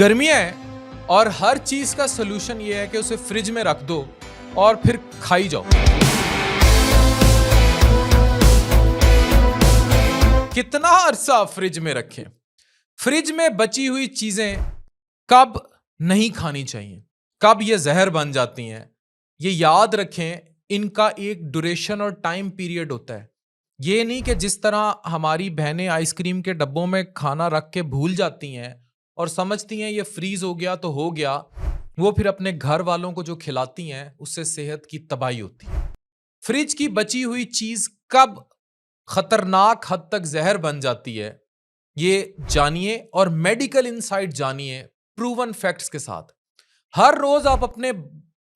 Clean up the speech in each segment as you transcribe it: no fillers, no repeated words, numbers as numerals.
गर्मियां हैं और हर चीज का सोल्यूशन ये है कि उसे फ्रिज में रख दो और फिर खाई जाओ। कितना अरसा फ्रिज में रखें? फ्रिज में बची हुई चीजें कब नहीं खानी चाहिए, कब ये जहर बन जाती हैं, ये याद रखें। इनका एक ड्यूरेशन और टाइम पीरियड होता है। ये नहीं कि जिस तरह हमारी बहनें आइसक्रीम के डब्बों में खाना रख के भूल जाती हैं और समझती हैं ये फ्रीज हो गया तो हो गया, वो फिर अपने घर वालों को जो खिलाती हैं उससे सेहत की तबाही होती है। फ्रिज की बची हुई चीज कब खतरनाक हद तक जहर बन जाती है, ये जानिए और मेडिकल इनसाइट जानिए प्रूवन फैक्ट्स के साथ। हर रोज आप अपने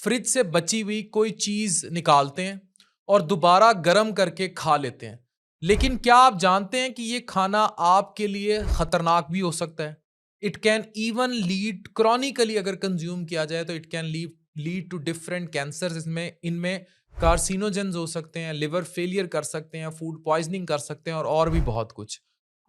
फ्रिज से बची हुई कोई चीज निकालते हैं और दोबारा गर्म करके खा लेते हैं, लेकिन क्या आप जानते हैं कि ये खाना आपके लिए खतरनाक भी हो सकता है? It can even lead chronically, अगर कंज्यूम किया जाए तो it can lead to different cancer. इनमें कार्सिनोजेंस हो सकते हैं, लिवर फेलियर कर सकते हैं, फूड पॉइजनिंग कर सकते हैं और भी बहुत कुछ।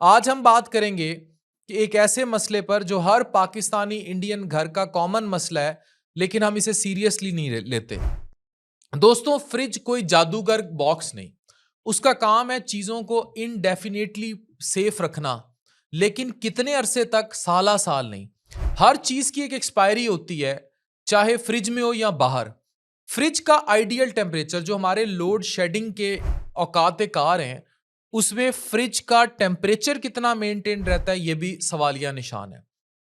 आज हम बात करेंगे कि एक ऐसे मसले पर जो हर पाकिस्तानी इंडियन घर का कॉमन मसला है, लेकिन हम इसे सीरियसली नहीं लेते। दोस्तों, फ्रिज कोई जादूगर बॉक्स नहीं। उसका काम है चीजों को इनडेफिनेटली सेफ रखना, लेकिन कितने अरसे तक? साला साल नहीं। हर चीज की एक एक्सपायरी होती है, चाहे फ्रिज में हो या बाहर। फ्रिज का आइडियल टेम्परेचर, जो हमारे लोड शेडिंग के औकात कार हैं, उसमें फ्रिज का टेम्परेचर कितना मेंटेन रहता है, यह भी सवालिया निशान है।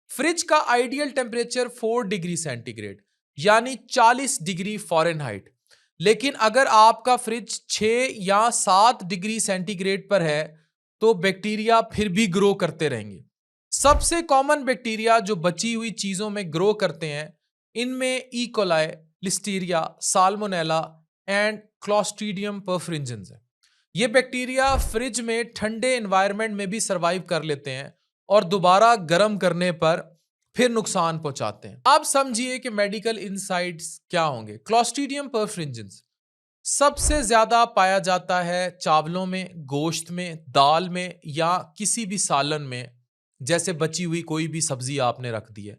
फ्रिज का आइडियल टेम्परेचर 4 डिग्री सेंटीग्रेड यानी 40 डिग्री फ़ारेनहाइट। लेकिन अगर आपका फ्रिज 6 या 7 डिग्री सेंटीग्रेड पर है तो बैक्टीरिया फिर भी ग्रो करते रहेंगे। सबसे कॉमन बैक्टीरिया जो बची हुई चीजों में ग्रो करते हैं, इनमें E coli, Listeria, Salmonella and Clostridium perfringens है। ये बैक्टीरिया फ्रिज में ठंडे एनवायरनमेंट में भी सरवाइव कर लेते हैं और दोबारा गर्म करने पर फिर नुकसान पहुंचाते हैं। आप समझिए कि मेडिकल इनसाइट्स क्या होंगे। क्लॉस्ट्रीडियम परफ्रिंजेंस सबसे ज्यादा पाया जाता है चावलों में, गोश्त में, दाल में या किसी भी सालन में, जैसे बची हुई कोई भी सब्जी आपने रख दी है।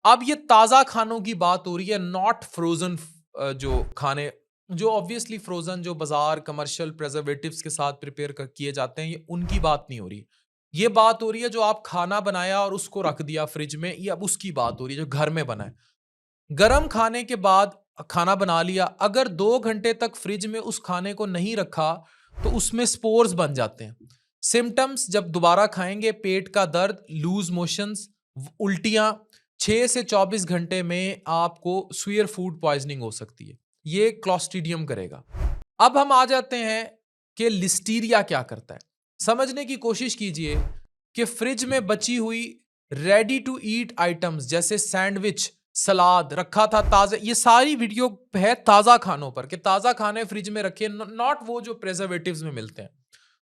अब ये ताजा खानों की बात हो रही है, नॉट फ्रोजन। जो खाने जो ऑब्वियसली फ्रोजन, जो बाजार कमर्शियल प्रिजर्वेटिव्स के साथ प्रिपेयर किए जाते हैं, ये उनकी बात नहीं हो रही। ये बात हो रही है जो आप खाना बनाया और उसको रख दिया फ्रिज में, ये अब उसकी बात हो रही है जो घर में बना है। गरम खाने के बाद खाना बना लिया, अगर 2 घंटे तक फ्रिज में उस खाने को नहीं रखा तो उसमें स्पोर्स बन जाते हैं। सिम्टम्स जब दोबारा खाएंगे, पेट का दर्द, लूज मोशंस, उल्टियां। 6 से 24 घंटे में आपको सुअर फूड पॉइजनिंग हो सकती है। ये क्लॉस्ट्रीडियम करेगा। अब हम आ जाते हैं कि लिस्टीरिया क्या करता है। समझने की कोशिश कीजिए कि फ्रिज में बची हुई रेडी टू ईट आइटम्स जैसे सैंडविच, सलाद रखा था ताज़ा, ये सारी वीडियो है ताज़ा खानों पर कि ताज़ा खाने फ्रिज में रखे, नॉट वो जो प्रिजर्वेटिव्स में मिलते हैं।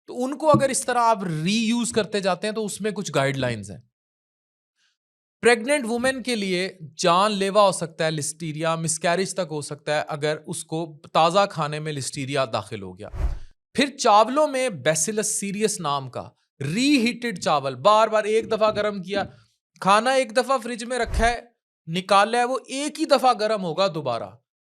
तो उनको अगर इस तरह आप रीयूज करते जाते हैं तो उसमें कुछ गाइडलाइंस हैं। प्रेग्नेंट वुमेन के लिए जानलेवा हो सकता है लिस्टीरिया, मिसकैरेज तक हो सकता है अगर उसको ताज़ा खाने में लिस्टीरिया दाखिल हो गया। फिर चावलों में बैसिलस सीरियस नाम का रीहीटेड चावल, बार बार एक दफा गर्म किया, खाना एक दफा फ्रिज में रखा है, निकाला है, वो एक ही दफा गर्म होगा दोबारा।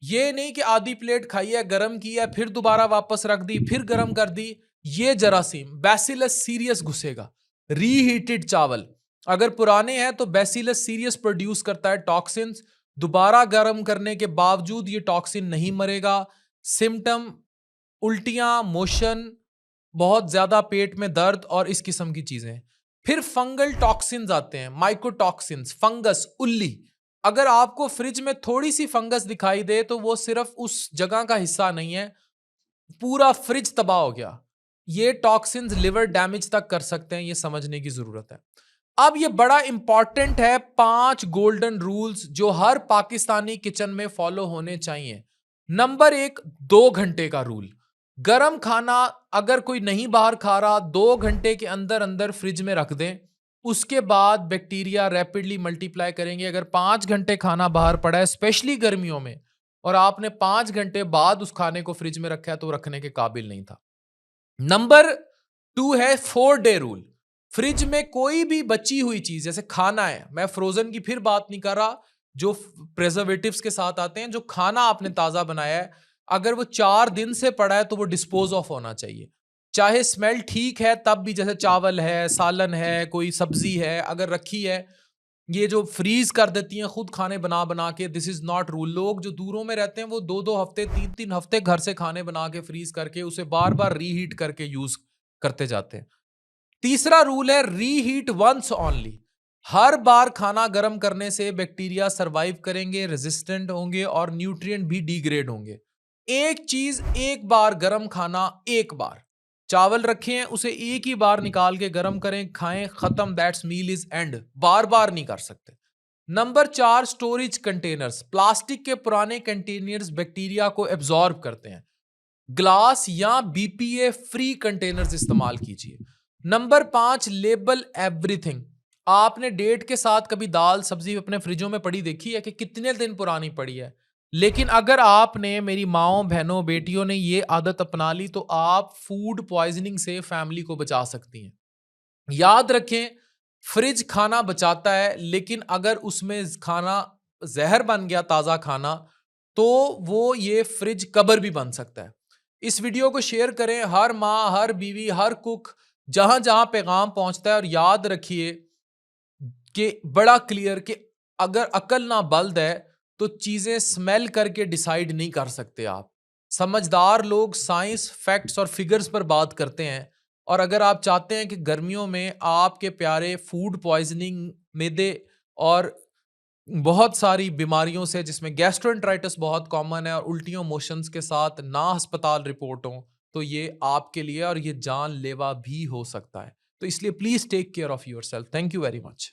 ये नहीं कि आधी प्लेट खाई है, गर्म किया है, फिर दोबारा वापस रख दी, फिर गर्म कर दी। ये जरासीम बैसिलस सीरियस घुसेगा। रीहीटेड चावल अगर पुराने हैं तो बैसिलस सीरियस प्रोड्यूस करता है टॉक्सिन्स, दोबारा गर्म करने के बावजूद ये टॉक्सिन नहीं मरेगा। सिम्टम उल्टियां, मोशन, बहुत ज्यादा पेट में दर्द और इस किस्म की चीजें। फिर फंगल टॉक्सिन्स आते हैं, माइकोटॉक्सिन्स, फंगस, उल्ली। अगर आपको फ्रिज में थोड़ी सी फंगस दिखाई दे तो वो सिर्फ उस जगह का हिस्सा नहीं है, पूरा फ्रिज तबाह हो गया। ये टॉक्सिन्स लिवर डैमेज तक कर सकते हैं, ये समझने की जरूरत है। अब ये बड़ा इंपॉर्टेंट है, 5 गोल्डन रूल्स जो हर पाकिस्तानी किचन में फॉलो होने चाहिए। नंबर 1, 2 घंटे का रूल। गरम खाना अगर कोई नहीं बाहर खा रहा, 2 घंटे के अंदर अंदर फ्रिज में रख दें, उसके बाद बैक्टीरिया रैपिडली मल्टीप्लाई करेंगे। अगर 5 घंटे खाना बाहर पड़ा है, स्पेशली गर्मियों में, और आपने 5 घंटे बाद उस खाने को फ्रिज में रखा है तो रखने के काबिल नहीं था। नंबर 2 है 4 डे रूल। फ्रिज में कोई भी बची हुई चीज जैसे खाना है, मैं फ्रोजन की फिर बात नहीं कर रहा, जो प्रिजर्वेटिव्स के साथ आते हैं, जो खाना आपने ताजा बनाया है, अगर वो 4 दिन से पड़ा है तो वो डिस्पोज ऑफ होना चाहिए। चाहे स्मेल ठीक है तब भी, जैसे चावल है, सालन है, कोई सब्जी है अगर रखी है, ये जो फ्रीज कर देती हैं खुद खाने बना बना के, दिस इज नॉट रूल। लोग जो दूरों में रहते हैं वो 2-2 हफ्ते 3-3 हफ्ते घर से खाने बना के फ्रीज करके उसे बार बार रीहीट करके यूज करते जाते हैं। तीसरा रूल है रीहीट वंस ओनली। हर बार खाना गर्म करने से बैक्टीरिया सरवाइव करेंगे, रेजिस्टेंट होंगे और न्यूट्रिएंट भी डिग्रेड होंगे। एक चीज एक बार गर्म खाना, एक बार चावल रखे हैं उसे एक ही बार निकाल के गर्म करें, खाएं, खत्म, दैट्स मील इज एंड। बार बार नहीं कर सकते। Number 4, storage containers. प्लास्टिक के पुराने कंटेनर्स बैक्टीरिया को एब्जॉर्ब करते हैं। ग्लास या बीपीए फ्री कंटेनर्स इस्तेमाल कीजिए। Number 5, label everything. आपने डेट के साथ कभी दाल सब्जी अपने फ्रिजों में पड़ी देखी है कि कितने दिन पुरानी पड़ी है? लेकिन अगर आपने, मेरी माओ बहनों बेटियों ने ये आदत अपना ली तो आप फूड पॉइजनिंग से फैमिली को बचा सकती हैं। याद रखें, फ्रिज खाना बचाता है, लेकिन अगर उसमें खाना जहर बन गया, ताजा खाना, तो वो ये फ्रिज कबर भी बन सकता है। इस वीडियो को शेयर करें, हर माँ, हर बीवी, हर कुक, जहां जहां पैगाम पहुंचता है। और याद रखिए कि बड़ा क्लियर कि अगर अकल ना बल्द है तो चीजें स्मेल करके डिसाइड नहीं कर सकते आप। समझदार लोग साइंस, फैक्ट्स और फिगर्स पर बात करते हैं। और अगर आप चाहते हैं कि गर्मियों में आपके प्यारे फूड पॉइजनिंग, मैदे और बहुत सारी बीमारियों से, जिसमें गैस्ट्रोएंटराइटिस बहुत कॉमन है और उल्टियों मोशंस के साथ ना अस्पताल रिपोर्ट हो, तो ये आपके लिए और ये जानलेवा भी हो सकता है। तो इसलिए please take care of yourself. Thank you very much.